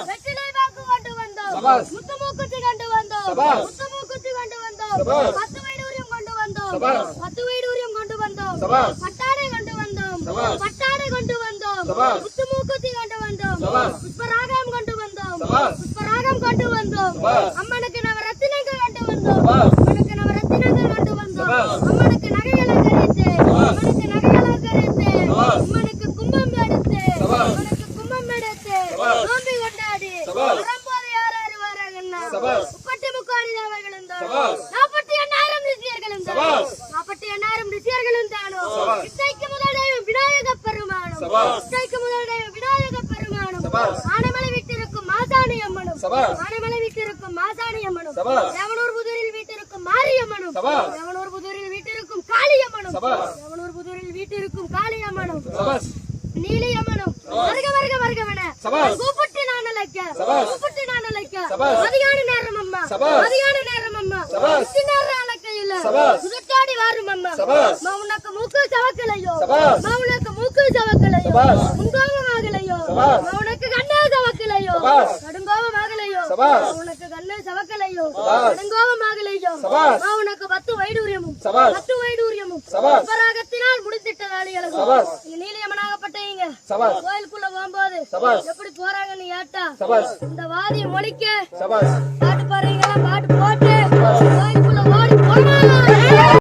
வெற்றிலை வாக்கு கொண்டு வந்தோம், முத்துமூக்குத்தி கொண்டு வந்தோம், முத்துமூக்குத்தி கொண்டு வந்தோம், 10 வைடூரியம் கொண்டு வந்தோம், 10 வைடூரியம் கொண்டு வந்தோம், பட்டாடை கொண்டு வந்தோம், பட்டாடை கொண்டு வந்தோம், முத்துமூக்குத்தி கொண்டு வந்தோம், புஷ்பராகம் கொண்டு வந்தோம், புஷ்பராகம் கொண்டு வந்தோம், அம்மனுக்கு நவரத்தினங்கள் கொண்டு வந்தோம், அம்மனுக்கு நவரத்தினங்கள் கொண்டு வந்தோம், அம்மனுக்கு நகைகளை கரைத்து, அம்மனுக்கு நகைகளை கரைத்து, அம்மனுக்கு கும்பம் எடுத்து, அம்மனுக்கு கும்பம் எடுத்து நோம்பி கொண்டாடி வரும்போது யார் யார் வராங்கன்னா 38 தேவர்களும் தானோ, 48,000 ரிஷியர்களும் தானோ, 48,000 ரிஷியர்களும் தானோ, இசைக்கு முதல் தெய்வம் விநாயக பெருமானும், இசைக்கு முதல் தெய்வம் விநாயக பெருமானும், ஆனைமலை வீட்டிற்கும் மாசாணி அம்மனும், ஆனைமலை வீட்டிற்கும் மாசாணி அம்மனும், தேவனூர் புதூரில் வீட்டிற்கும் மாரியம்மனும், தேவனூர் புதூரில் வீட்டிற்கும் காளியம்மனும், தேவனூர் புதூரில் வீட்டிற்கும் காளியம்மனும், நீலியம்மனும் வருக வருக வருகவன கூப்பிட்டு நான் அழைக்க, கூப்பிட்டு நான் அழைக்க, மதியான நேரம் அம்மா, மதியான நேரம் அம்மா, உச்சி நேரம் அழைக்கையில் சுதச்சாடி வாரும் அம்மா, உனக்கு மூக்கு சவக்கலையோ, உனக்கு மூக்கு சவக்கலையோ, முன்கோபமாகலையோ, உனக்கு கண்ணே சவக்கலையோ, கடுங்கோபமாகலையோ, உனக்கு கண்ணே சவக்கலையோ, கடுங்கோபமாகலையோ, உனக்கு 10 வைடூரியமும் 10 வைடூரியமும் உபராகத்தினால் முடித்திட்ட வேலைகளும் நீலியம்மனாகப்பட்ட கோயிலுக்குள்ள போகும்போது எப்படி போறாங்கன்னு ஏட்டா இந்த வாதிய மொழிக்க பாட்டு பாடுறீங்களா, பாட்டு போட்டு